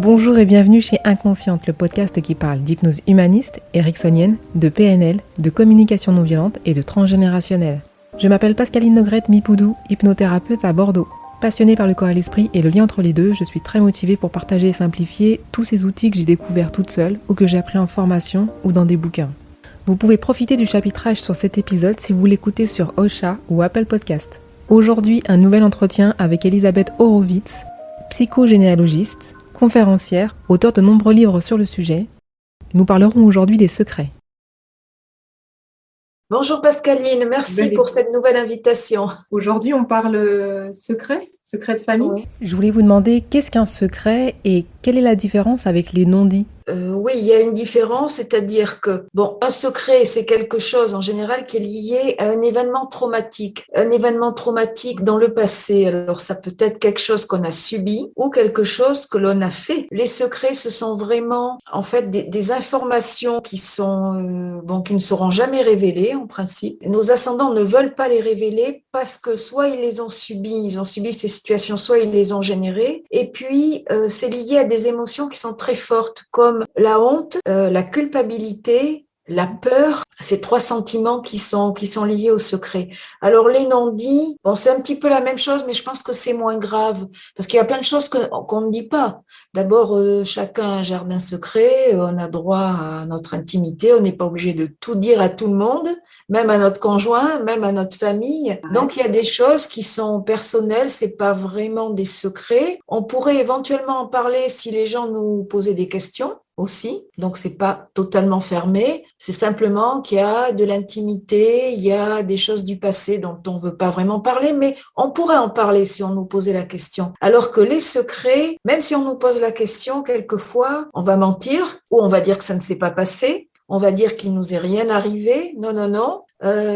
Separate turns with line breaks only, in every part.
Bonjour et bienvenue chez Inconsciente, le podcast qui parle d'hypnose humaniste, ericksonienne, de PNL, de communication non violente et de transgénérationnel. Je m'appelle Pascaline Nogrette Mipoudou, hypnothérapeute à Bordeaux. Passionnée par le corps et l'esprit et le lien entre les deux, je suis très motivée pour partager et simplifier tous ces outils que j'ai découverts toute seule ou que j'ai appris en formation ou dans des bouquins. Vous pouvez profiter du chapitrage sur cet épisode si vous l'écoutez sur Ocha ou Apple Podcast. Aujourd'hui, un nouvel entretien avec Elisabeth Horowitz, psychogénéalogiste, conférencière, auteure de nombreux livres sur le sujet. Nous parlerons aujourd'hui des secrets.
Bonjour Pascaline, merci pour cette nouvelle invitation.
Aujourd'hui, on parle secret de famille.
Oui.
Je voulais vous demander qu'est-ce qu'un secret et quelle est la différence avec les non-dits ?
Oui, il y a une différence, c'est-à-dire que, un secret, c'est quelque chose en général qui est lié à un événement traumatique dans le passé. Alors, ça peut être quelque chose qu'on a subi ou quelque chose que l'on a fait. Les secrets, ce sont vraiment, en fait, des informations qui sont, qui ne seront jamais révélées, en principe. Nos ascendants ne veulent pas les révéler parce que soit ils ont subi ces situations, soit ils les ont générées. Et puis, c'est lié à des émotions qui sont très fortes, comme la honte, la culpabilité, la peur, ces trois sentiments qui sont liés au secret. Alors les non-dits, c'est un petit peu la même chose, mais je pense que c'est moins grave, parce qu'il y a plein de choses qu'on ne dit pas. D'abord, chacun a un jardin secret, on a droit à notre intimité, on n'est pas obligé de tout dire à tout le monde, même à notre conjoint, même à notre famille. Donc il y a des choses qui sont personnelles, c'est pas vraiment des secrets. On pourrait éventuellement en parler si les gens nous posaient des questions aussi, donc c'est pas totalement fermé, c'est simplement qu'il y a de l'intimité, il y a des choses du passé dont on veut pas vraiment parler, mais on pourrait en parler si on nous posait la question. Alors que les secrets, même si on nous pose la question, quelquefois, on va mentir ou on va dire que ça ne s'est pas passé, on va dire qu'il nous est rien arrivé, non.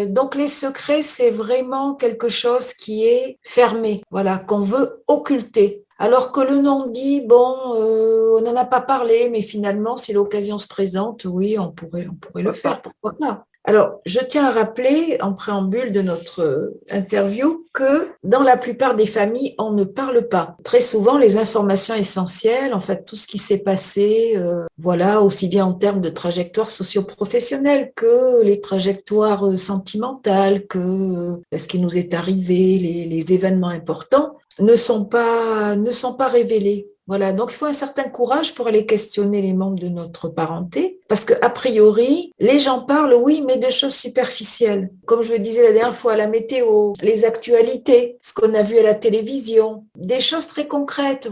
Donc les secrets, c'est vraiment quelque chose qui est fermé, voilà, qu'on veut occulter. Alors que le non-dit, on n'en a pas parlé, mais finalement, si l'occasion se présente, oui, on pourrait le faire, pourquoi pas. Alors, je tiens à rappeler, en préambule de notre interview, que dans la plupart des familles, on ne parle pas. Très souvent, les informations essentielles, en fait, tout ce qui s'est passé, aussi bien en termes de trajectoire socio-professionnelle que les trajectoires sentimentales, que ce qui nous est arrivé, les événements importants, ne sont pas révélés. Voilà, donc il faut un certain courage pour aller questionner les membres de notre parenté, parce que a priori, les gens parlent, oui, mais de choses superficielles. Comme je le disais la dernière fois, la météo, les actualités, ce qu'on a vu à la télévision, des choses très concrètes,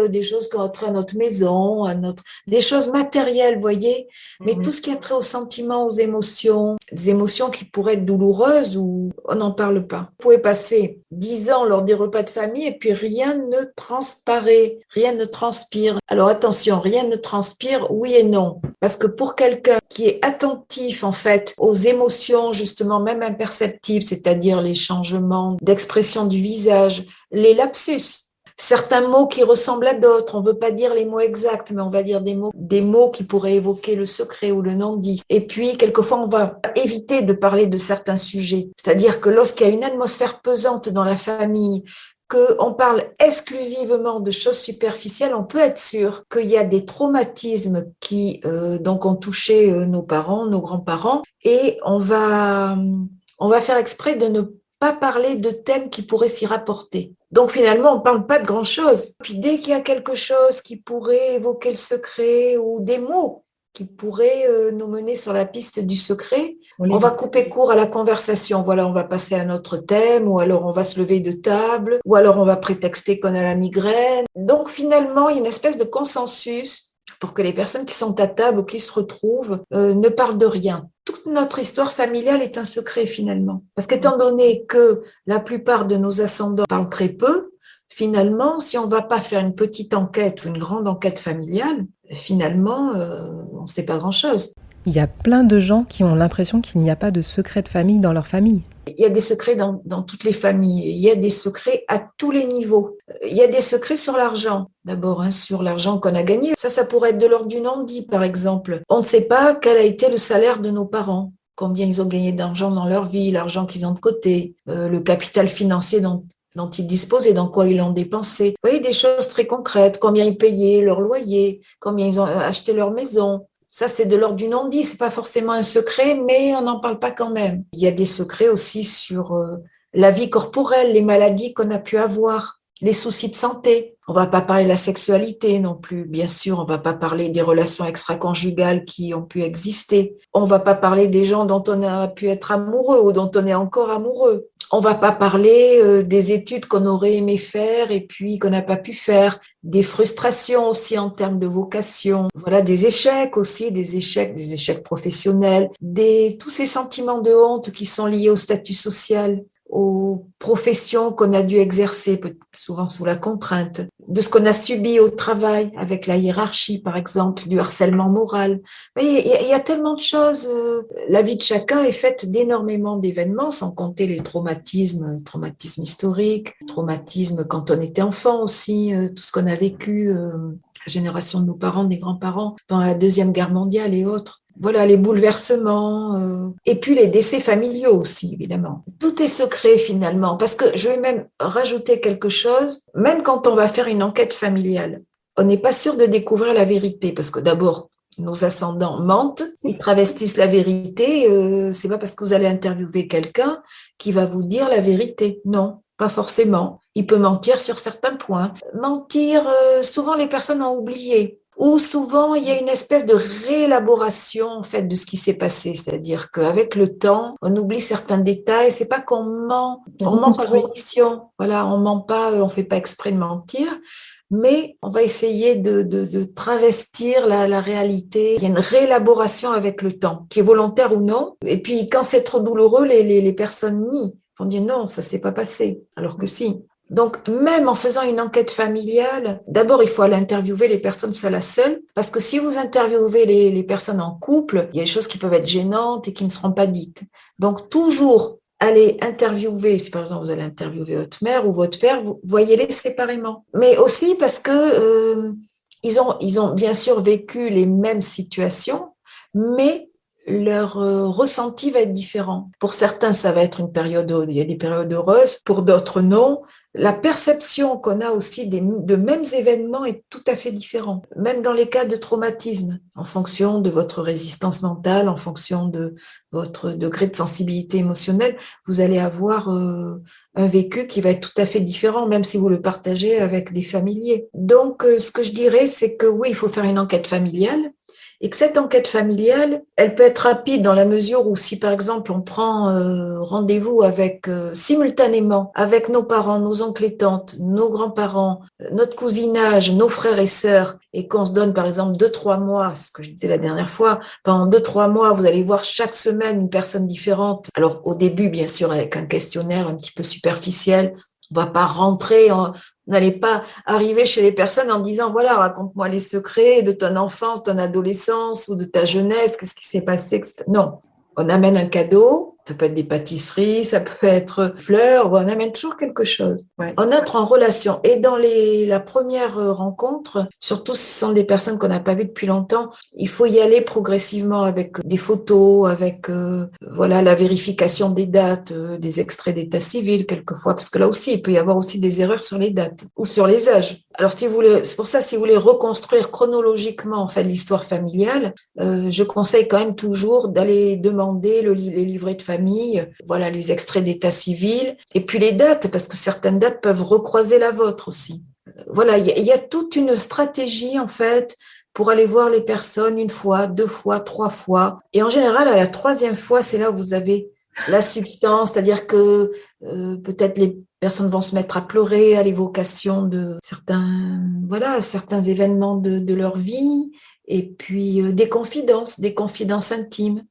des choses qui ont trait à notre maison, des choses matérielles, voyez. Mais tout ce qui a trait aux sentiments, aux émotions, des émotions qui pourraient être douloureuses ou on n'en parle pas. Vous pouvez passer 10 ans lors des repas de famille et puis rien ne transparaît, rien ne transpire. Alors attention, rien ne transpire, oui et non. Parce que pour quelqu'un qui est attentif en fait aux émotions justement même imperceptibles, c'est-à-dire les changements d'expression du visage, les lapsus, certains mots qui ressemblent à d'autres, on ne veut pas dire les mots exacts, mais on va dire des mots qui pourraient évoquer le secret ou le non-dit. Et puis, quelquefois, on va éviter de parler de certains sujets. C'est-à-dire que lorsqu'il y a une atmosphère pesante dans la famille, qu'on parle exclusivement de choses superficielles, on peut être sûr qu'il y a des traumatismes qui donc ont touché nos parents, nos grands-parents, et on va faire exprès de ne pas parler de thèmes qui pourraient s'y rapporter. Donc finalement, on ne parle pas de grand-chose. Puis dès qu'il y a quelque chose qui pourrait évoquer le secret ou des mots qui pourraient nous mener sur la piste du secret, on va couper court à la conversation. Voilà, on va passer à un autre thème, ou alors on va se lever de table, ou alors on va prétexter qu'on a la migraine. Donc finalement, il y a une espèce de consensus pour que les personnes qui sont à table ou qui se retrouvent ne parlent de rien. Toute notre histoire familiale est un secret finalement. Parce qu'étant donné que la plupart de nos ascendants parlent très peu, finalement, si on ne va pas faire une petite enquête ou une grande enquête familiale, finalement, on ne sait pas grand-chose.
Il y a plein de gens qui ont l'impression qu'il n'y a pas de secret de famille dans leur famille.
Il y a des secrets dans toutes les familles. Il y a des secrets à tous les niveaux. Il y a des secrets sur l'argent. D'abord, sur l'argent qu'on a gagné. Ça pourrait être de l'ordre du non-dit, par exemple. On ne sait pas quel a été le salaire de nos parents, combien ils ont gagné d'argent dans leur vie, l'argent qu'ils ont de côté, le capital financier dont dont ils disposent et dans quoi ils l'ont dépensé. Vous voyez, des choses très concrètes, combien ils payaient leur loyer, combien ils ont acheté leur maison. Ça, c'est de l'ordre du non-dit, c'est pas forcément un secret, mais on n'en parle pas quand même. Il y a des secrets aussi sur la vie corporelle, les maladies qu'on a pu avoir, les soucis de santé. On va pas parler de la sexualité non plus, bien sûr, on va pas parler des relations extra-conjugales qui ont pu exister. On va pas parler des gens dont on a pu être amoureux ou dont on est encore amoureux. On va pas parler des études qu'on aurait aimé faire et puis qu'on n'a pas pu faire, des frustrations aussi en termes de vocation, voilà, des échecs aussi, des échecs professionnels, tous ces sentiments de honte qui sont liés au statut social, aux professions qu'on a dû exercer, souvent sous la contrainte, de ce qu'on a subi au travail avec la hiérarchie, par exemple, du harcèlement moral. Il y a tellement de choses. La vie de chacun est faite d'énormément d'événements, sans compter les traumatismes historiques, traumatismes quand on était enfant aussi, tout ce qu'on a vécu, la génération de nos parents, des grands-parents, pendant la Deuxième Guerre mondiale et autres. Voilà, les bouleversements, et puis les décès familiaux aussi, évidemment. Tout est secret finalement, parce que je vais même rajouter quelque chose, même quand on va faire une enquête familiale, on n'est pas sûr de découvrir la vérité, parce que d'abord, nos ascendants mentent, ils travestissent la vérité, c'est pas parce que vous allez interviewer quelqu'un qui va vous dire la vérité, non. Pas forcément. Il peut mentir sur certains points. Mentir, souvent les personnes ont oublié. Ou souvent, il y a une espèce de réélaboration en fait de ce qui s'est passé, c'est-à-dire qu'avec le temps, on oublie certains détails. C'est pas qu'on ment, on ment par omission. Voilà, on ment pas, on fait pas exprès de mentir, mais on va essayer de travestir la réalité. Il y a une réélaboration avec le temps, qui est volontaire ou non. Et puis, quand c'est trop douloureux, les personnes nient. On dit non, ça s'est pas passé, alors que si. Donc, même en faisant une enquête familiale, d'abord, il faut aller interviewer les personnes seules à seules, parce que si vous interviewez les personnes en couple, il y a des choses qui peuvent être gênantes et qui ne seront pas dites. Donc, toujours aller interviewer, si par exemple vous allez interviewer votre mère ou votre père, vous voyez-les séparément. Mais aussi parce que ils ont bien sûr vécu les mêmes situations, mais leur ressenti va être différent. Pour certains, ça va être une période, il y a des périodes heureuses, pour d'autres non. La perception qu'on a aussi de mêmes événements est tout à fait différente, même dans les cas de traumatisme, en fonction de votre résistance mentale, en fonction de votre degré de sensibilité émotionnelle, vous allez avoir un vécu qui va être tout à fait différent, même si vous le partagez avec des familiers. Donc, ce que je dirais, c'est que oui, il faut faire une enquête familiale, et que cette enquête familiale, elle peut être rapide dans la mesure où si par exemple on prend rendez-vous avec simultanément avec nos parents, nos oncles et tantes, nos grands-parents, notre cousinage, nos frères et sœurs, et qu'on se donne par exemple 2-3 mois, ce que je disais la dernière fois, pendant 2-3 mois, vous allez voir chaque semaine une personne différente. Alors au début, bien sûr, avec un questionnaire un petit peu superficiel, on va pas rentrer, vous n'allez pas arriver chez les personnes en disant, voilà, raconte-moi les secrets de ton enfance, ton adolescence ou de ta jeunesse, qu'est-ce qui s'est passé, etc. Non, on amène un cadeau, ça peut être des pâtisseries, ça peut être fleurs, on amène toujours quelque chose. Ouais. On entre en relation. Et dans la première rencontre, surtout si ce sont des personnes qu'on n'a pas vues depuis longtemps, il faut y aller progressivement avec des photos, avec voilà la vérification des dates, des extraits d'état civil quelquefois, parce que là aussi, il peut y avoir aussi des erreurs sur les dates ou sur les âges. Alors, c'est pour ça, si vous voulez reconstruire chronologiquement en fait l'histoire familiale, je conseille quand même toujours d'aller demander les livrets de famille, voilà les extraits d'état civil, et puis les dates, parce que certaines dates peuvent recroiser la vôtre aussi. Voilà, il y a toute une stratégie en fait pour aller voir les personnes 1 fois, 2 fois, 3 fois, et en général à la 3e fois, c'est là où vous avez la substance, c'est-à-dire que peut-être les personnes vont se mettre à pleurer à l'évocation de certains événements de leur vie, et puis des confidences intimes.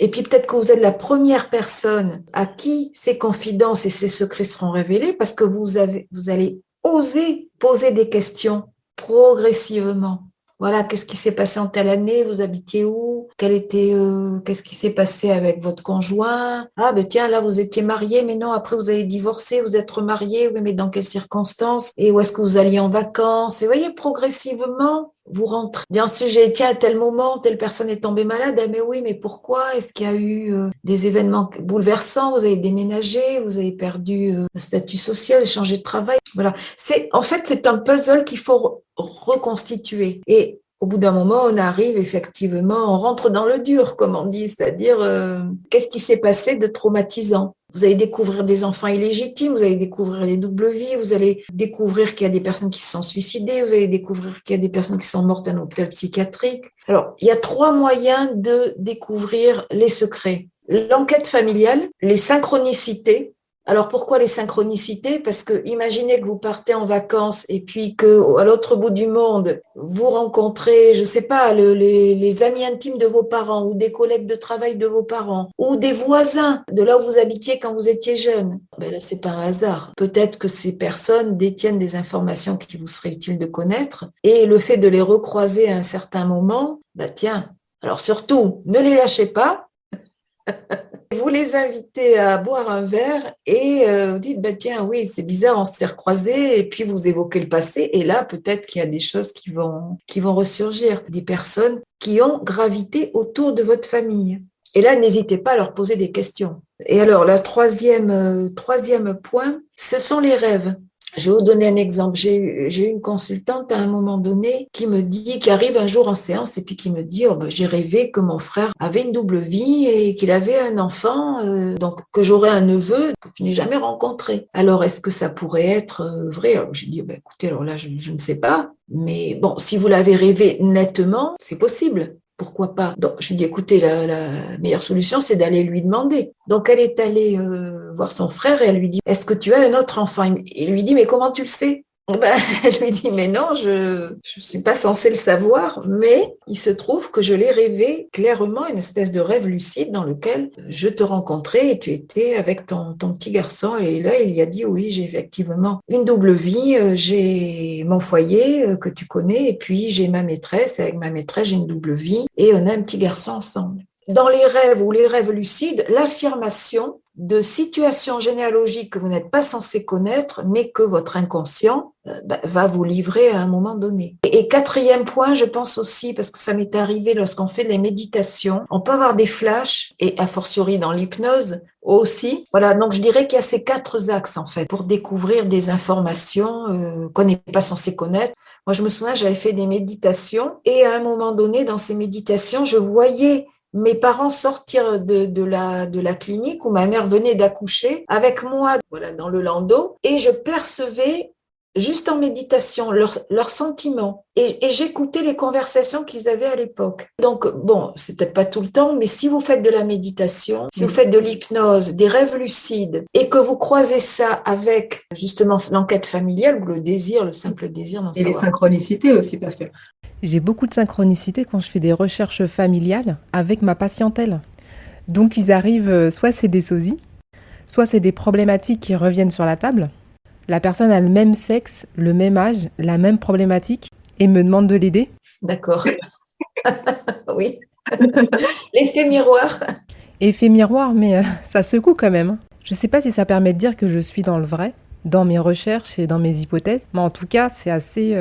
Et puis peut-être que vous êtes la première personne à qui ces confidences et ces secrets seront révélés, parce que vous allez oser poser des questions progressivement. Voilà, qu'est-ce qui s'est passé en telle année? Vous habitiez où? Qu'est-ce qui s'est passé avec votre conjoint? Ah, ben tiens, là, vous étiez mariés, mais non, après, vous avez divorcé, vous êtes remariés, oui, mais dans quelles circonstances? Et où est-ce que vous alliez en vacances? Et vous voyez, progressivement, vous rentrez dans le sujet. Tiens, à tel moment, telle personne est tombée malade. Ah, mais oui, mais pourquoi? Est-ce qu'il y a eu des événements bouleversants? Vous avez déménagé, vous avez perdu le statut social, changé de travail. Voilà. En fait, c'est un puzzle qu'il faut reconstituer. Et au bout d'un moment, on arrive effectivement, on rentre dans le dur, comme on dit, c'est-à-dire qu'est-ce qui s'est passé de traumatisant? Vous allez découvrir des enfants illégitimes, vous allez découvrir les doubles vies, vous allez découvrir qu'il y a des personnes qui se sont suicidées, vous allez découvrir qu'il y a des personnes qui sont mortes à un hôpital psychiatrique. Alors, il y a 3 moyens de découvrir les secrets. L'enquête familiale, les synchronicités. Alors pourquoi les synchronicités? Parce que imaginez que vous partez en vacances et puis que à l'autre bout du monde, vous rencontrez, je sais pas, les amis intimes de vos parents ou des collègues de travail de vos parents ou des voisins de là où vous habitiez quand vous étiez jeune. Ben là, c'est pas un hasard. Peut-être que ces personnes détiennent des informations qui vous seraient utiles de connaître et le fait de les recroiser à un certain moment, bah tiens. Alors surtout, ne les lâchez pas. Vous les invitez à boire un verre et vous dites, bah, tiens, oui, c'est bizarre, on s'est recroisés, et puis vous évoquez le passé, et là, peut-être qu'il y a des choses qui vont ressurgir, des personnes qui ont gravité autour de votre famille. Et là, n'hésitez pas à leur poser des questions. Et alors, le troisième point, ce sont les rêves. Je vais vous donner un exemple. J'ai eu une consultante à un moment donné qui arrive un jour en séance et puis qui me dit, oh ben, j'ai rêvé que mon frère avait une double vie et qu'il avait un enfant, donc que j'aurais un neveu que je n'ai jamais rencontré. Alors, est-ce que ça pourrait être vrai? Alors, je lui dis, ben, écoutez, alors là, je ne sais pas. Mais bon, si vous l'avez rêvé nettement, c'est possible. Pourquoi pas? Donc, je lui dis, écoutez, la meilleure solution, c'est d'aller lui demander. Donc, elle est allée voir son frère et elle lui dit, est-ce que tu as un autre enfant? Il lui dit, mais comment tu le sais? Ben, elle lui dit, mais non, je suis pas censée le savoir, mais il se trouve que je l'ai rêvé clairement, une espèce de rêve lucide dans lequel je te rencontrais et tu étais avec ton petit garçon. Et là, il y a dit, oui, j'ai effectivement une double vie, j'ai mon foyer que tu connais et puis j'ai ma maîtresse, et avec ma maîtresse, j'ai une double vie et on a un petit garçon ensemble. Dans les rêves ou les rêves lucides, l'affirmation de situations généalogiques que vous n'êtes pas censé connaître, mais que votre inconscient va vous livrer à un moment donné. Et quatrième point, je pense aussi, parce que ça m'est arrivé lorsqu'on fait les méditations, on peut avoir des flashs, et a fortiori dans l'hypnose aussi. Voilà, donc je dirais qu'il y a ces 4 axes, en fait, pour découvrir des informations qu'on n'est pas censé connaître. Moi, je me souviens, j'avais fait des méditations, et à un moment donné, dans ces méditations, je voyais mes parents sortir de la clinique où ma mère venait d'accoucher avec moi, voilà, dans le landau, et je percevais juste en méditation leurs sentiments et j'écoutais les conversations qu'ils avaient à l'époque. Donc bon, c'est peut-être pas tout le temps, mais si vous faites de la méditation, si vous faites de l'hypnose, des rêves lucides et que vous croisez ça avec justement l'enquête familiale ou le désir, le simple désir d'en savoir.
Et les synchronicités aussi, parce que j'ai beaucoup de synchronicité quand je fais des recherches familiales avec ma patientèle. Donc ils arrivent, soit c'est des sosies, soit c'est des problématiques qui reviennent sur la table. La personne a le même sexe, le même âge, la même problématique et me demande de l'aider.
D'accord. Oui. L'effet miroir.
Effet miroir, mais ça secoue quand même. Je ne sais pas si ça permet de dire que je suis dans le vrai, dans mes recherches et dans mes hypothèses, mais en tout cas, c'est assez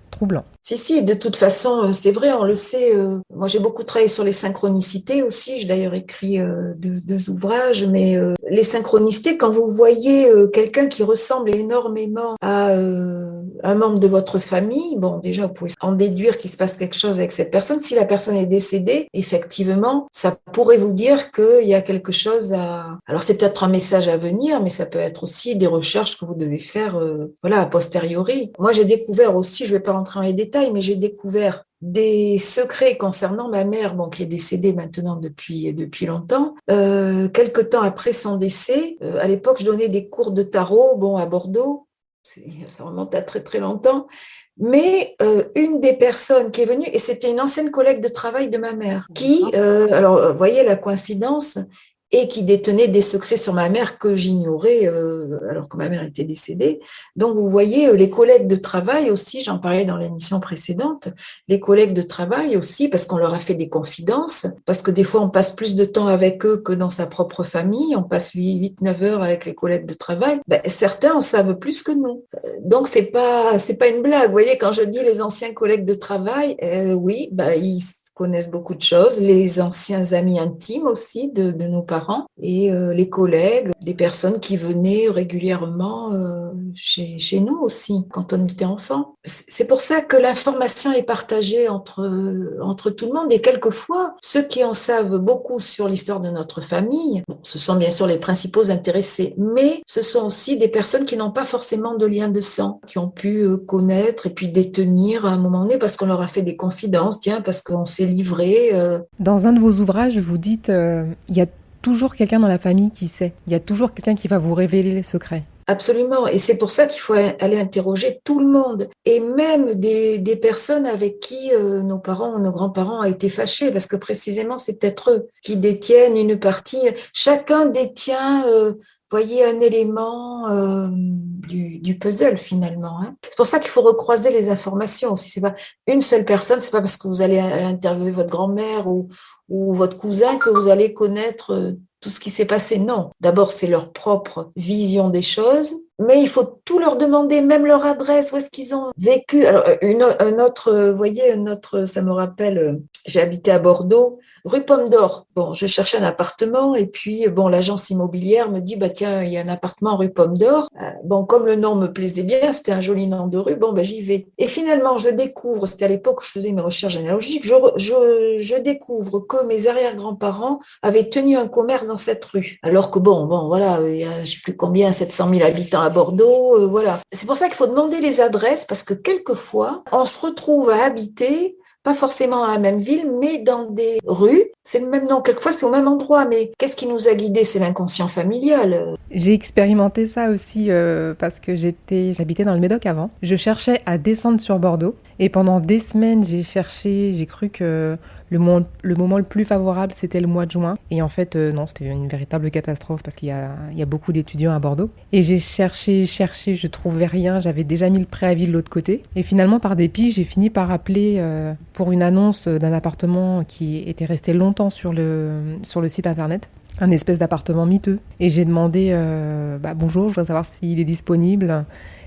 troublant.
Si, de toute façon, c'est vrai, on le sait. Moi, j'ai beaucoup travaillé sur les synchronicités aussi. J'ai d'ailleurs écrit 2 ouvrages, mais les synchronicités, quand vous voyez quelqu'un qui ressemble énormément à un membre de votre famille, bon, déjà, vous pouvez en déduire qu'il se passe quelque chose avec cette personne. Si la personne est décédée, effectivement, ça pourrait vous dire qu'il y a quelque chose à... Alors, c'est peut-être un message à venir, mais ça peut être aussi des recherches que vous devez faire, voilà, a posteriori. Moi, j'ai découvert aussi, je ne vais pas rentrer dans les détails, mais j'ai découvert des secrets concernant ma mère, bon, qui est décédée maintenant depuis longtemps. Quelque temps après son décès, à l'époque, je donnais des cours de tarot, bon, à Bordeaux. Ça remonte à très très longtemps. Mais une des personnes qui est venue, et c'était une ancienne collègue de travail de ma mère, qui, alors, voyez la coïncidence, et qui détenait des secrets sur ma mère que j'ignorais alors que ma mère était décédée. Donc, vous voyez, les collègues de travail aussi, j'en parlais dans l'émission précédente, les collègues de travail aussi, parce qu'on leur a fait des confidences, parce que des fois, on passe plus de temps avec eux que dans sa propre famille, on passe 8-9 heures avec les collègues de travail. Ben, certains en savent plus que nous. Donc, c'est pas une blague. Vous voyez, quand je dis les anciens collègues de travail, oui, ben, ils connaissent beaucoup de choses, les anciens amis intimes aussi de nos parents et les collègues, des personnes qui venaient régulièrement chez nous aussi quand on était enfant. C'est pour ça que l'information est partagée entre tout le monde et quelquefois, ceux qui en savent beaucoup sur l'histoire de notre famille, bon, ce sont bien sûr les principaux intéressés, mais ce sont aussi des personnes qui n'ont pas forcément de lien de sang, qui ont pu connaître et puis détenir à un moment donné parce qu'on leur a fait des confidences, tiens, parce qu'on s'est livré.
Dans un de vos ouvrages, vous dites il y a toujours quelqu'un dans la famille qui sait. Il y a toujours quelqu'un qui va vous révéler les secrets.
Absolument. Et c'est pour ça qu'il faut aller interroger tout le monde. Et même des personnes avec qui nos parents ou nos grands-parents ont été fâchés, parce que précisément, c'est peut-être eux qui détiennent une partie. Chacun détient, voyez, un élément du puzzle finalement. Hein. C'est pour ça qu'il faut recroiser les informations. Si c'est pas une seule personne, c'est pas parce que vous allez interviewer votre grand-mère ou votre cousin que vous allez connaître tout ce qui s'est passé. Non. D'abord, c'est leur propre vision des choses, mais il faut tout leur demander, même leur adresse, où est-ce qu'ils ont vécu. Alors, un autre, voyez, ça me rappelle, j'ai habité à Bordeaux, rue Pomme d'Or. Bon, je cherchais un appartement et puis, bon, l'agence immobilière me dit, bah, tiens, il y a un appartement rue Pomme d'Or. Bon, comme le nom me plaisait bien, c'était un joli nom de rue, bon, bah, j'y vais. Et finalement, je découvre, c'était à l'époque où je faisais mes recherches généalogiques, je découvre que mes arrière-grands-parents avaient tenu un commerce dans cette rue. Alors que bon, voilà, il y a, je sais plus combien, 700 000 habitants à Bordeaux, voilà. C'est pour ça qu'il faut demander les adresses parce que quelquefois, on se retrouve à habiter pas forcément dans la même ville, mais dans des rues. C'est le même nom, quelquefois c'est au même endroit, mais qu'est-ce qui nous a guidés? C'est l'inconscient familial.
J'ai expérimenté ça aussi parce que j'habitais dans le Médoc avant. Je cherchais à descendre sur Bordeaux et pendant des semaines j'ai cru que le moment le plus favorable c'était le mois de juin. Et en fait non, c'était une véritable catastrophe parce qu'il y a beaucoup d'étudiants à Bordeaux. Et j'ai cherché, je trouvais rien, j'avais déjà mis le préavis de l'autre côté. Et finalement par dépit, j'ai fini par appeler pour une annonce d'un appartement qui était resté longtemps sur le site internet. Un espèce d'appartement miteux. Et j'ai demandé bonjour, je voudrais savoir s'il est disponible.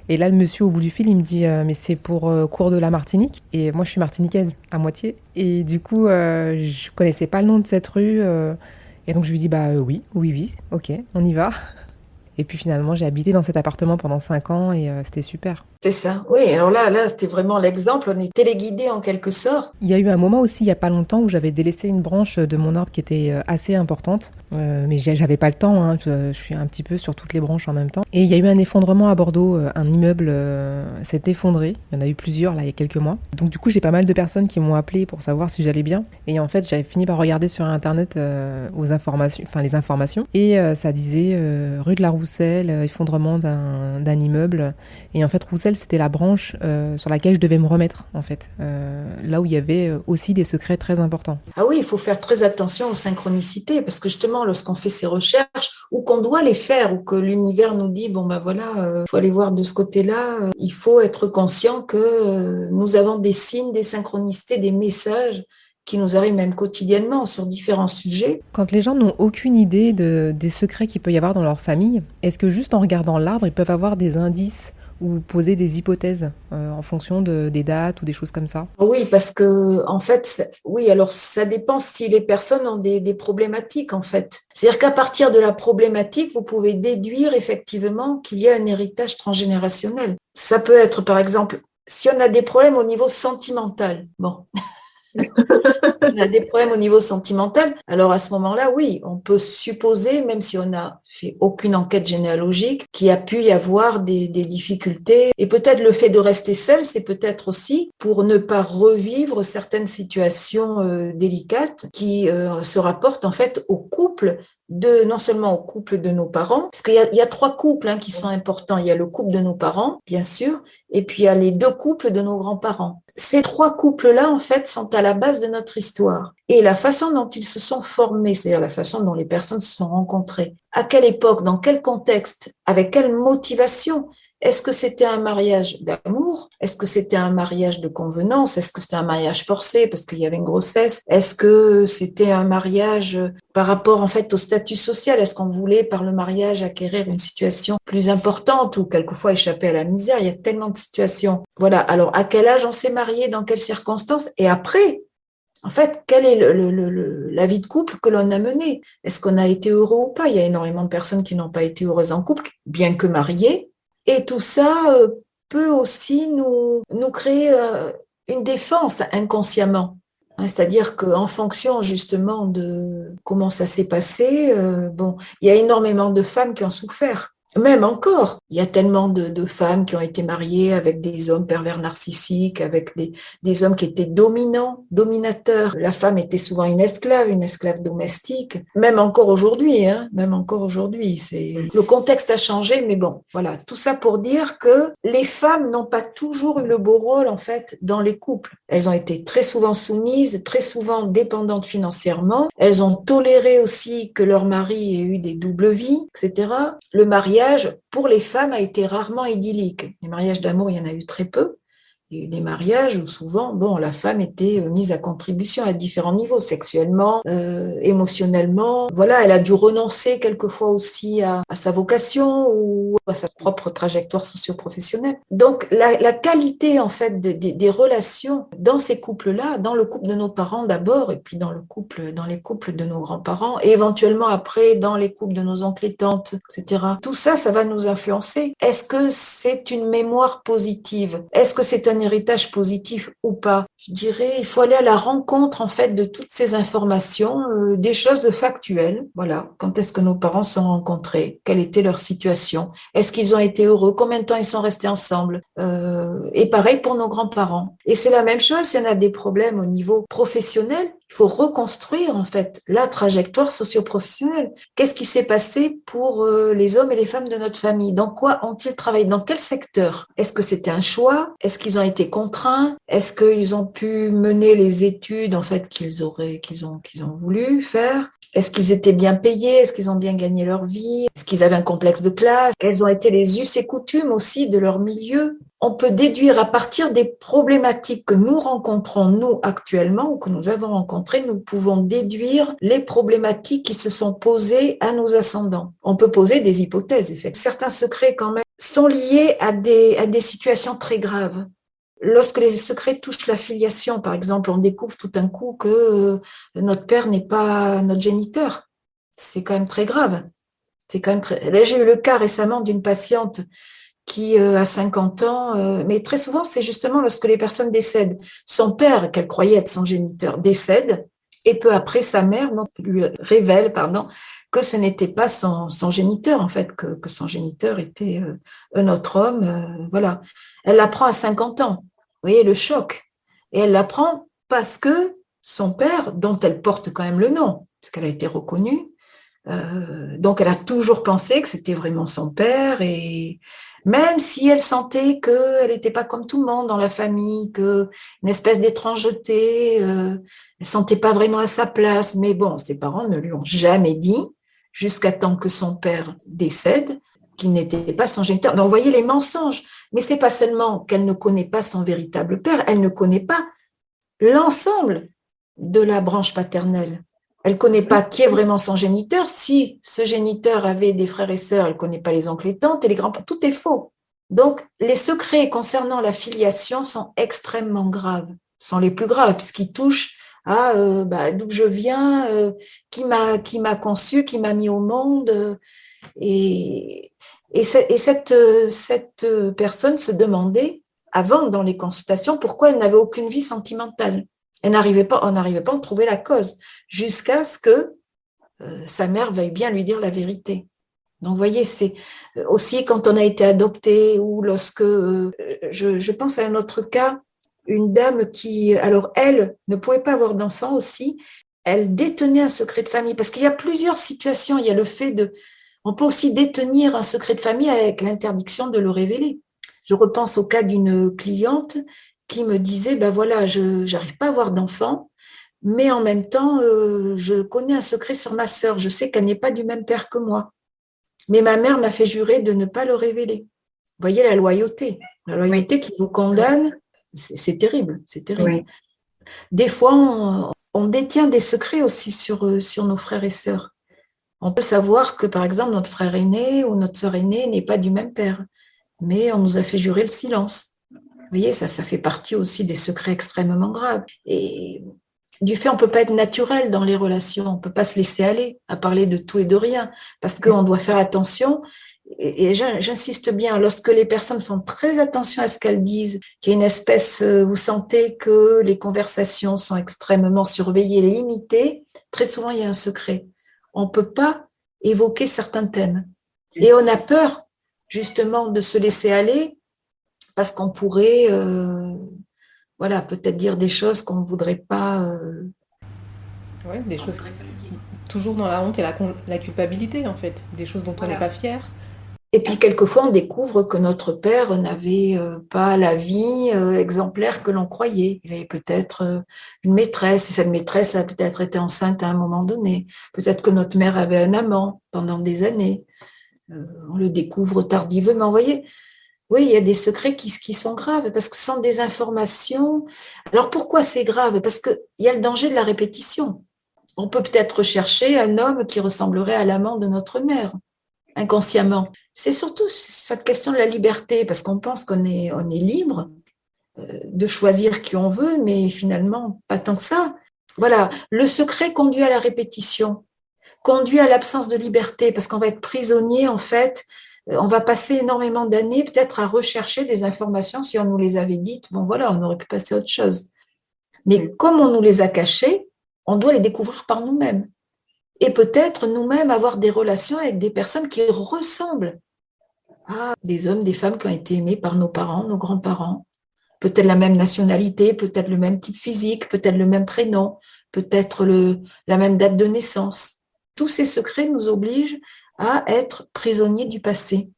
Et là, le monsieur au bout du fil, il me dit mais c'est pour cours de la Martinique. Et moi, je suis martiniquaise à moitié. Et du coup, je connaissais pas le nom de cette rue. Et donc, je lui dis oui, ok, on y va. Et puis finalement, j'ai habité dans cet appartement pendant 5 ans et c'était super.
C'est ça. Oui, alors là, c'était vraiment l'exemple. On est téléguidé en quelque sorte.
Il y a eu un moment aussi, il n'y a pas longtemps, où j'avais délaissé une branche de mon arbre qui était assez importante. Mais j'avais pas le temps, hein. Je suis un petit peu sur toutes les branches en même temps. Et il y a eu un effondrement à Bordeaux. Un immeuble s'est effondré. Il y en a eu plusieurs, là, il y a quelques mois. Donc du coup, j'ai pas mal de personnes qui m'ont appelé pour savoir si j'allais bien. Et en fait, j'avais fini par regarder sur Internet les informations. Et ça disait rue de la Rousselle, effondrement d'un immeuble. Et en fait, Rousselle, c'était la branche sur laquelle je devais me remettre, en fait. Là où il y avait aussi des secrets très importants.
Ah oui, il faut faire très attention aux synchronicités, parce que justement, lorsqu'on fait ces recherches, ou qu'on doit les faire, ou que l'univers nous dit, faut aller voir de ce côté-là, il faut être conscient que nous avons des signes, des synchronicités, des messages qui nous arrivent même quotidiennement sur différents sujets.
Quand les gens n'ont aucune idée des secrets qu'il peut y avoir dans leur famille, est-ce que juste en regardant l'arbre, ils peuvent avoir des indices ou poser des hypothèses en fonction des dates ou des choses comme ça?
Oui, parce que en fait, oui, alors ça dépend si les personnes ont des problématiques en fait. C'est-à-dire qu'à partir de la problématique, vous pouvez déduire effectivement qu'il y a un héritage transgénérationnel. Ça peut être par exemple, si on a des problèmes au niveau sentimental, bon. On a des problèmes au niveau sentimental. Alors à ce moment-là, oui, on peut supposer, même si on n'a fait aucune enquête généalogique, qu'il y a pu y avoir des difficultés. Et peut-être le fait de rester seul, c'est peut-être aussi pour ne pas revivre certaines situations délicates qui se rapportent en fait au couple non seulement au couple de nos parents, parce qu'il y a trois couples qui sont importants. Il y a le couple de nos parents, bien sûr, et puis il y a les deux couples de nos grands-parents. Ces trois couples-là, en fait, sont à la base de notre histoire. Et la façon dont ils se sont formés, c'est-à-dire la façon dont les personnes se sont rencontrées, à quelle époque, dans quel contexte, avec quelle motivation. Est-ce que c'était un mariage d'amour? Est-ce que c'était un mariage de convenance? Est-ce que c'était un mariage forcé parce qu'il y avait une grossesse? Est-ce que c'était un mariage par rapport en fait au statut social? Est-ce qu'on voulait par le mariage acquérir une situation plus importante ou quelquefois échapper à la misère? Il y a tellement de situations. Voilà. Alors, à quel âge on s'est marié? Dans quelles circonstances? Et après, en fait, quelle est la vie de couple que l'on a menée? Est-ce qu'on a été heureux ou pas? Il y a énormément de personnes qui n'ont pas été heureuses en couple, bien que mariées. Et tout ça peut aussi nous créer une défense inconsciemment. C'est-à-dire qu'en fonction justement de comment ça s'est passé, bon, il y a énormément de femmes qui ont souffert. Même encore, il y a tellement de femmes qui ont été mariées avec des hommes pervers narcissiques, avec des hommes qui étaient dominants, dominateurs. La femme était souvent une esclave domestique. Même encore aujourd'hui, même encore aujourd'hui. Le contexte a changé, mais bon, voilà. Tout ça pour dire que les femmes n'ont pas toujours eu le beau rôle, en fait, dans les couples. Elles ont été très souvent soumises, très souvent dépendantes financièrement. Elles ont toléré aussi que leur mari ait eu des doubles vies, etc. Le mariage, pour les femmes, a été rarement idyllique. Les mariages d'amour, il y en a eu très peu. Il y a eu des mariages où souvent, bon, la femme était mise à contribution à différents niveaux, sexuellement, émotionnellement. Voilà, elle a dû renoncer quelquefois aussi à sa vocation ou à sa propre trajectoire socio-professionnelle. Donc, la qualité, en fait, des relations dans ces couples-là, dans le couple de nos parents d'abord, et puis dans les couples de nos grands-parents, et éventuellement après dans les couples de nos oncles et tantes, etc. Tout ça, ça va nous influencer. Est-ce que c'est une mémoire positive? Est-ce que c'est un héritage positif ou pas? Je dirais, il faut aller à la rencontre en fait de toutes ces informations, des choses factuelles. Voilà, quand est-ce que nos parents se sont rencontrés? Quelle était leur situation? Est-ce qu'ils ont été heureux? Combien de temps ils sont restés ensemble? Et pareil pour nos grands-parents. Et c'est la même chose, s'il y en a des problèmes au niveau professionnel, il faut reconstruire en fait la trajectoire socio-professionnelle. Qu'est-ce qui s'est passé pour les hommes et les femmes de notre famille? Dans quoi ont-ils travaillé? Dans quel secteur? Est-ce que c'était un choix? Est-ce qu'ils ont été contraints? Est-ce qu'ils ont pu mener les études en fait qu'ils ont voulu faire? Est-ce qu'ils étaient bien payés? Est-ce qu'ils ont bien gagné leur vie? Est-ce qu'ils avaient un complexe de classe? Quels ont été les us et coutumes aussi de leur milieu? On peut déduire à partir des problématiques que nous rencontrons, nous, actuellement, ou que nous avons rencontrées, nous pouvons déduire les problématiques qui se sont posées à nos ascendants. On peut poser des hypothèses, effectivement. Certains secrets, quand même, sont liés à des situations très graves. Lorsque les secrets touchent la filiation, par exemple, on découvre tout d'un coup que notre père n'est pas notre géniteur. C'est quand même très grave. Là, j'ai eu le cas récemment d'une patiente qui a 50 ans, mais très souvent, c'est justement lorsque les personnes décèdent. Son père, qu'elle croyait être son géniteur, décède, et peu après, sa mère lui révèle que ce n'était pas son géniteur, en fait, que son géniteur était un autre homme. Voilà. Elle l'apprend à 50 ans. Vous voyez le choc. Et elle l'apprend parce que son père, dont elle porte quand même le nom, parce qu'elle a été reconnue, donc elle a toujours pensé que c'était vraiment son père, et même si elle sentait qu'elle n'était pas comme tout le monde dans la famille, qu'une espèce d'étrangeté, elle ne sentait pas vraiment à sa place, mais bon, ses parents ne lui ont jamais dit, jusqu'à temps que son père décède, qu'il n'était pas son géniteur. Donc, vous voyez les mensonges. Mais c'est pas seulement qu'elle ne connaît pas son véritable père, elle ne connaît pas l'ensemble de la branche paternelle. Elle ne connaît pas qui est vraiment son géniteur. Si ce géniteur avait des frères et sœurs, elle ne connaît pas les oncles et tantes et les grands-parents. Tout est faux. Donc, les secrets concernant la filiation sont extrêmement graves, sont les plus graves, puisqu'ils touchent à d'où je viens, qui m'a conçu, qui m'a mis au monde. Et cette personne se demandait, avant, dans les consultations, pourquoi elle n'avait aucune vie sentimentale. On n'arrivait pas à trouver la cause, jusqu'à ce que sa mère veuille bien lui dire la vérité. Donc, vous voyez, c'est aussi quand on a été adopté, ou lorsque, je pense à un autre cas, une dame qui, alors elle, ne pouvait pas avoir d'enfant aussi, elle détenait un secret de famille. Parce qu'il y a plusieurs situations. Il y a le fait de... On peut aussi détenir un secret de famille avec l'interdiction de le révéler. Je repense au cas d'une cliente qui me disait, ben voilà, je n'arrive pas à avoir d'enfant, mais en même temps, je connais un secret sur ma sœur. Je sais qu'elle n'est pas du même père que moi. Mais ma mère m'a fait jurer de ne pas le révéler. Vous voyez la loyauté. La loyauté qui vous condamne, c'est terrible, c'est terrible.
Oui.
Des fois, on détient des secrets aussi sur nos frères et sœurs. On peut savoir que, par exemple, notre frère aîné ou notre sœur aînée n'est pas du même père, mais on nous a fait jurer le silence. Vous voyez, ça fait partie aussi des secrets extrêmement graves. Et du fait, on ne peut pas être naturel dans les relations, on ne peut pas se laisser aller à parler de tout et de rien, parce qu'on doit faire attention. Et j'insiste bien, lorsque les personnes font très attention à ce qu'elles disent, qu'il y a une espèce, vous sentez que les conversations sont extrêmement surveillées, limitées, très souvent il y a un secret. On ne peut pas évoquer certains thèmes. Et on a peur justement de se laisser aller parce qu'on pourrait voilà, peut-être dire des choses qu'on ne voudrait pas.
Ouais, des choses toujours dans la honte et la culpabilité, en fait. Des choses dont on n'est pas fier.
Et puis, quelquefois, on découvre que notre père n'avait pas la vie exemplaire que l'on croyait. Il avait peut-être une maîtresse, et cette maîtresse a peut-être été enceinte à un moment donné. Peut-être que notre mère avait un amant pendant des années. On le découvre tardivement. Vous voyez, oui, il y a des secrets qui sont graves parce que ce sont des informations. Alors, pourquoi c'est grave? Parce qu'il y a le danger de la répétition. On peut peut-être rechercher un homme qui ressemblerait à l'amant de notre mère, inconsciemment. C'est surtout cette question de la liberté, parce qu'on pense qu'on est libre de choisir qui on veut, mais finalement, pas tant que ça. Voilà, le secret conduit à la répétition, conduit à l'absence de liberté, parce qu'on va être prisonnier, en fait. On va passer énormément d'années peut-être à rechercher des informations. Si on nous les avait dites, bon voilà, on aurait pu passer à autre chose. Mais comme on nous les a cachées, on doit les découvrir par nous-mêmes. Et peut-être nous-mêmes avoir des relations avec des personnes qui ressemblent à des hommes, des femmes qui ont été aimés par nos parents, nos grands-parents. Peut-être la même nationalité, peut-être le même type physique, peut-être le même prénom, peut-être la même date de naissance. Tous ces secrets nous obligent à être prisonniers du passé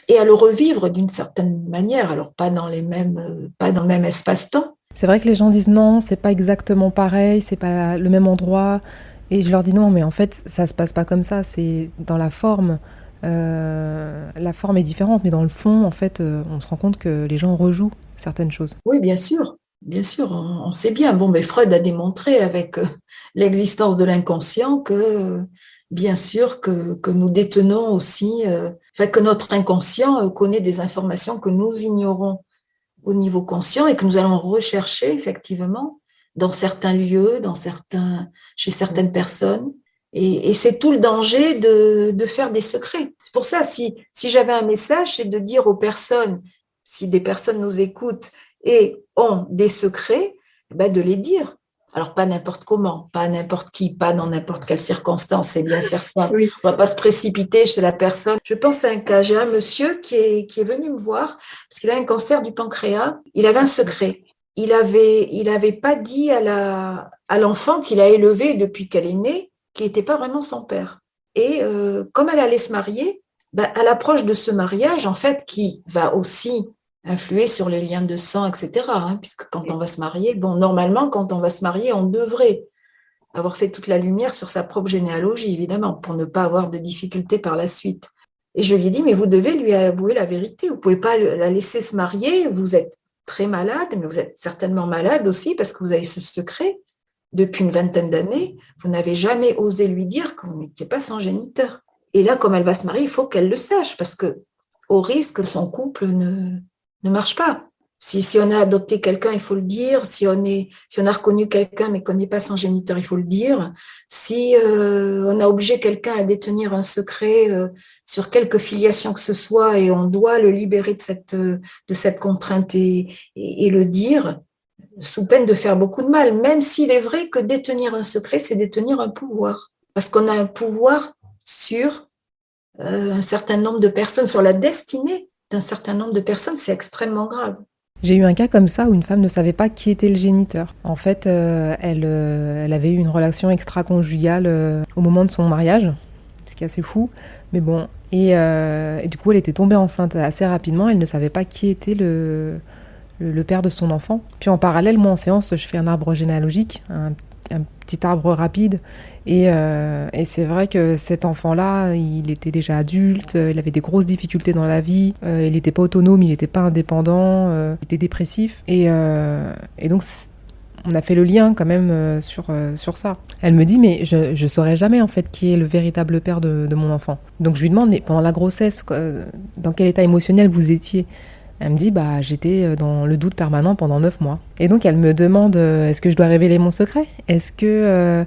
et à le revivre d'une certaine manière. Alors, pas dans le même espace-temps.
C'est vrai que les gens disent non, c'est pas exactement pareil, c'est pas le même endroit. Et je leur dis non, mais en fait, ça se passe pas comme ça. C'est dans la forme. La forme est différente, mais dans le fond, en fait, on se rend compte que les gens rejouent certaines choses.
Oui, bien sûr. Bien sûr, on sait bien. Bon, mais Freud a démontré avec l'existence de l'inconscient que, bien sûr, que nous détenons aussi, que notre inconscient connaît des informations que nous ignorons au niveau conscient et que nous allons rechercher effectivement dans certains lieux, chez certaines personnes. Et c'est tout le danger de faire des secrets. C'est pour ça, si j'avais un message, c'est de dire aux personnes, si des personnes nous écoutent et ont des secrets, de les dire. Alors, pas n'importe comment, pas n'importe qui, pas dans n'importe quelle circonstance, c'est bien certain.
Oui.
On ne va pas se précipiter chez la personne. Je pense à un cas, j'ai un monsieur qui est venu me voir parce qu'il a un cancer du pancréas. Il avait un secret. Il avait pas dit à l'enfant qu'il a élevé depuis qu'elle est née, qu'il n'était pas vraiment son père. Et comme elle allait se marier, à l'approche de ce mariage, en fait, qui va aussi influer sur les liens de sang, etc. Puisque quand on va se marier, normalement, quand on va se marier, on devrait avoir fait toute la lumière sur sa propre généalogie, évidemment, pour ne pas avoir de difficultés par la suite. Et je lui ai dit, mais vous devez lui avouer la vérité. Vous ne pouvez pas la laisser se marier. Vous êtes très malade, mais vous êtes certainement malade aussi parce que vous avez ce secret. Depuis une vingtaine d'années, vous n'avez jamais osé lui dire que vous n'étiez pas son géniteur. Et là, comme elle va se marier, il faut qu'elle le sache parce que, au risque que son couple ne marche pas. Si on a adopté quelqu'un, il faut le dire. Si on a reconnu quelqu'un mais qu'on n'est pas son géniteur, il faut le dire. Si on a obligé quelqu'un à détenir un secret sur quelque filiation que ce soit et on doit le libérer de cette contrainte et le dire, sous peine de faire beaucoup de mal, même s'il est vrai que détenir un secret, c'est détenir un pouvoir. Parce qu'on a un pouvoir sur un certain nombre de personnes, sur la destinée d'un certain nombre de personnes, c'est extrêmement grave.
J'ai eu un cas comme ça où une femme ne savait pas qui était le géniteur. En fait, elle avait eu une relation extra-conjugale au moment de son mariage, ce qui est assez fou, mais bon. Et du coup, elle était tombée enceinte assez rapidement. Elle ne savait pas qui était le père de son enfant. Puis en parallèle, moi en séance, je fais un arbre généalogique, un petit arbre rapide. Et c'est vrai que cet enfant-là, il était déjà adulte, il avait des grosses difficultés dans la vie, il n'était pas autonome, il n'était pas indépendant, il était dépressif. Et donc, on a fait le lien quand même sur ça. Elle me dit, mais je saurais jamais en fait qui est le véritable père de mon enfant. Donc je lui demande, mais pendant la grossesse, dans quel état émotionnel vous étiez ? Elle me dit, bah, j'étais dans le doute permanent pendant 9 mois. Et donc, elle me demande, est-ce que je dois révéler mon secret ? Est-ce que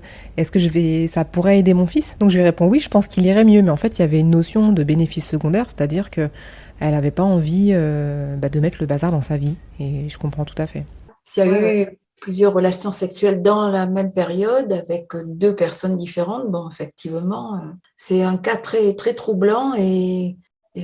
ça pourrait aider mon fils ? Donc, je lui réponds, oui, je pense qu'il irait mieux. Mais en fait, il y avait une notion de bénéfice secondaire, c'est-à-dire qu'elle n'avait pas envie de mettre le bazar dans sa vie. Et je comprends tout à fait.
S'il y a eu plusieurs relations sexuelles dans la même période avec deux personnes différentes, bon, effectivement, c'est un cas très, très troublant.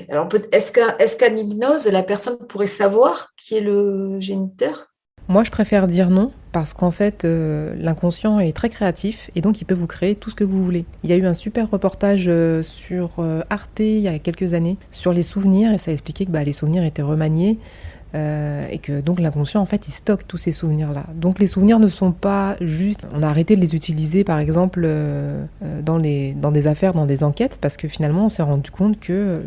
Alors, est-ce qu'en hypnose, la personne pourrait savoir qui est le géniteur ?
Moi, je préfère dire non, parce qu'en fait, l'inconscient est très créatif, et donc il peut vous créer tout ce que vous voulez. Il y a eu un super reportage sur Arte, il y a quelques années, sur les souvenirs, et ça expliquait que les souvenirs étaient remaniés, et que donc l'inconscient, en fait, il stocke tous ces souvenirs-là. Donc les souvenirs ne sont pas juste... On a arrêté de les utiliser, par exemple, dans des affaires, dans des enquêtes, parce que finalement, on s'est rendu compte que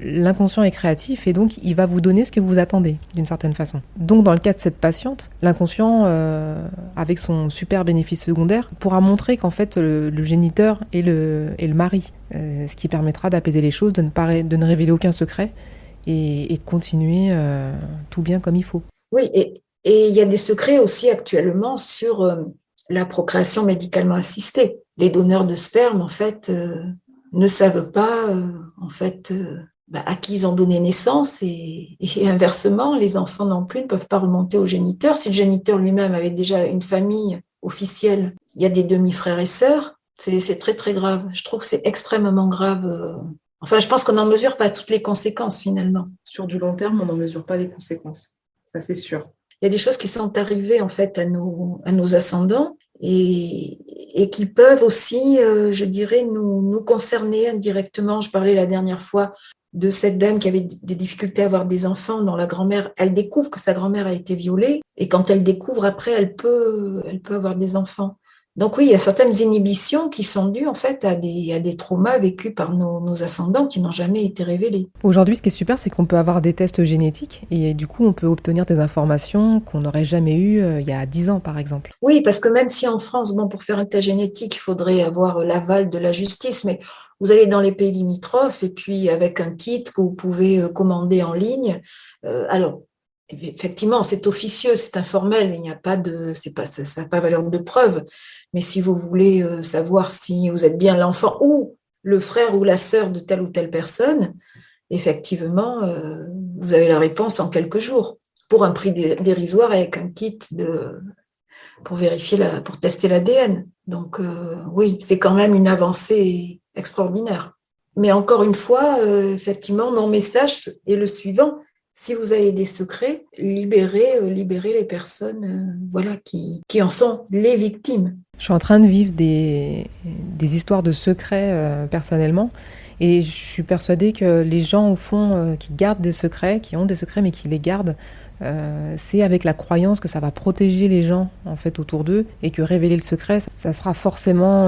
l'inconscient est créatif et donc il va vous donner ce que vous attendez d'une certaine façon. Donc dans le cas de cette patiente, l'inconscient, avec son super bénéfice secondaire, pourra montrer qu'en fait le géniteur est le mari, ce qui permettra d'apaiser les choses, de ne révéler aucun secret et de continuer tout bien comme il faut.
Oui, et il y a des secrets aussi actuellement sur la procréation médicalement assistée. Les donneurs de sperme, en fait, ne savent pas, à qui ils ont donné naissance et inversement, les enfants non plus ne peuvent pas remonter au géniteur. Si le géniteur lui-même avait déjà une famille officielle, il y a des demi-frères et sœurs, c'est très très grave. Je trouve que c'est extrêmement grave. Enfin, je pense qu'on n'en mesure pas toutes les conséquences finalement.
Sur du long terme, on n'en mesure pas les conséquences, ça c'est sûr.
Il y a des choses qui sont arrivées en fait à nos ascendants et qui peuvent aussi, je dirais, nous concerner indirectement. Je parlais la dernière fois de cette dame qui avait des difficultés à avoir des enfants, dont la grand-mère, elle découvre que sa grand-mère a été violée, et quand elle découvre après, elle peut avoir des enfants. Donc oui, il y a certaines inhibitions qui sont dues en fait à des traumas vécus par nos ascendants qui n'ont jamais été révélés.
Aujourd'hui, ce qui est super, c'est qu'on peut avoir des tests génétiques et du coup, on peut obtenir des informations qu'on n'aurait jamais eues il y a 10 ans, par exemple.
Oui, parce que même si en France, bon, pour faire un test génétique, il faudrait avoir l'aval de la justice, mais vous allez dans les pays limitrophes et puis avec un kit que vous pouvez commander en ligne. Alors, effectivement, c'est officieux, c'est informel, il n'y a pas de, c'est pas, ça n'a pas valeur de preuve. Mais si vous voulez savoir si vous êtes bien l'enfant ou le frère ou la sœur de telle ou telle personne, effectivement, vous avez la réponse en quelques jours pour un prix dérisoire avec un kit pour vérifier pour tester l'ADN. Donc oui, c'est quand même une avancée extraordinaire. Mais encore une fois, effectivement, mon message est le suivant. Si vous avez des secrets, libérez les personnes qui en sont les victimes.
Je suis en train de vivre des histoires de secrets personnellement. Et je suis persuadée que les gens, au fond, qui gardent des secrets, qui ont des secrets mais qui les gardent, c'est avec la croyance que ça va protéger les gens en fait autour d'eux et que révéler le secret, ça sera forcément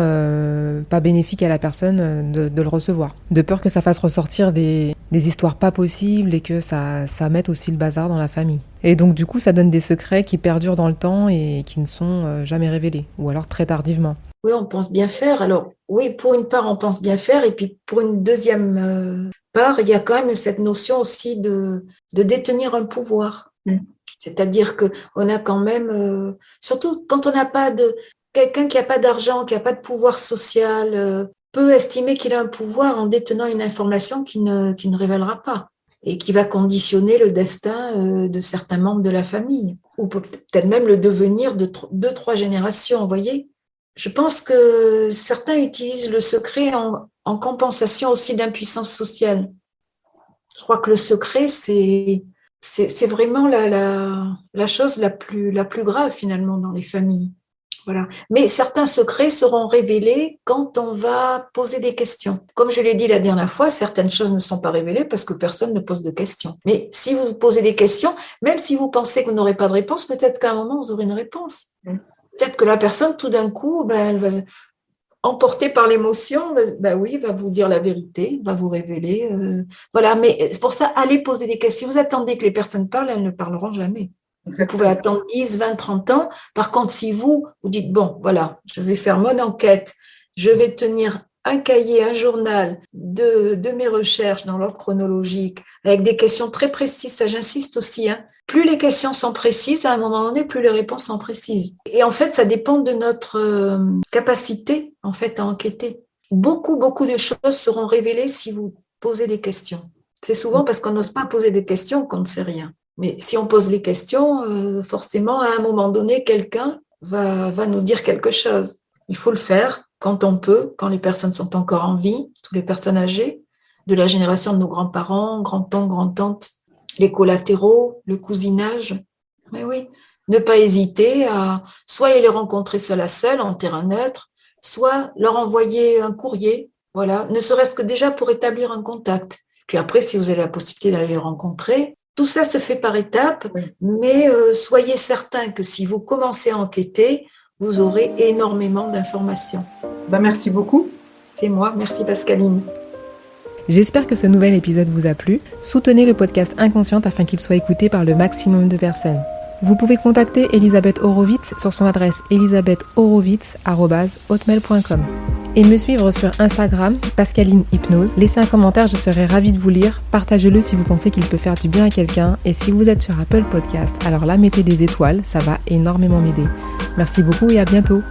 pas bénéfique à la personne de le recevoir. De peur que ça fasse ressortir des histoires pas possibles et que ça mette aussi le bazar dans la famille. Et donc du coup, ça donne des secrets qui perdurent dans le temps et qui ne sont jamais révélés, ou alors très tardivement.
Oui, on pense bien faire. Alors, oui, pour une part, on pense bien faire. Et puis, pour une deuxième part, il y a quand même cette notion aussi de détenir un pouvoir. C'est-à-dire qu'on a quand même, surtout quand on n'a pas quelqu'un qui n'a pas d'argent, qui n'a pas de pouvoir social, peut estimer qu'il a un pouvoir en détenant une information qu'il ne révélera pas et qui va conditionner le destin de certains membres de la famille ou peut-être même le devenir de 2-3 générations, vous voyez. Je pense que certains utilisent le secret en compensation aussi d'impuissance sociale. Je crois que le secret, c'est c'est vraiment la chose la plus grave finalement dans les familles. Voilà. Mais certains secrets seront révélés quand on va poser des questions. Comme je l'ai dit la dernière fois, certaines choses ne sont pas révélées parce que personne ne pose de questions. Mais si vous posez des questions, même si vous pensez que vous n'aurez pas de réponse, peut-être qu'à un moment, vous aurez une réponse. Peut-être que la personne, tout d'un coup, elle va, emportée par l'émotion, oui, va vous dire la vérité, va vous révéler. Voilà, mais c'est pour ça, allez poser des questions. Si vous attendez que les personnes parlent, elles ne parleront jamais. Vous pouvez attendre 10, 20, 30 ans. Par contre, si vous dites, bon, voilà, je vais faire mon enquête, je vais tenir un cahier, un journal de mes recherches dans l'ordre chronologique, avec des questions très précises, ça j'insiste aussi, hein. Plus les questions sont précises, à un moment donné, plus les réponses sont précises. Et en fait, ça dépend de notre capacité, en fait, à enquêter. Beaucoup de choses seront révélées si vous posez des questions. C'est souvent parce qu'on n'ose pas poser des questions qu'on ne sait rien. Mais si on pose les questions, forcément, à un moment donné, quelqu'un va nous dire quelque chose. Il faut le faire quand on peut, quand les personnes sont encore en vie, toutes les personnes âgées, de la génération de nos grands-parents, grands-oncles, grands-tantes, les collatéraux, le cousinage. Mais oui, ne pas hésiter à soit aller les rencontrer seul à seul, en terrain neutre, soit leur envoyer un courrier, voilà, ne serait-ce que déjà pour établir un contact. Puis après, si vous avez la possibilité d'aller les rencontrer, tout ça se fait par étapes, mais soyez certains que si vous commencez à enquêter, vous aurez énormément d'informations.
Merci beaucoup.
C'est moi, merci Pascaline.
J'espère que ce nouvel épisode vous a plu. Soutenez le podcast Inconsciente afin qu'il soit écouté par le maximum de personnes. Vous pouvez contacter Elisabeth Horowitz sur son adresse elisabethhorowitz@hotmail.com et me suivre sur Instagram, Pascaline Hypnose. Laissez un commentaire, je serai ravie de vous lire. Partagez-le si vous pensez qu'il peut faire du bien à quelqu'un. Et si vous êtes sur Apple Podcast, alors là, mettez des étoiles, ça va énormément m'aider. Merci beaucoup et à bientôt.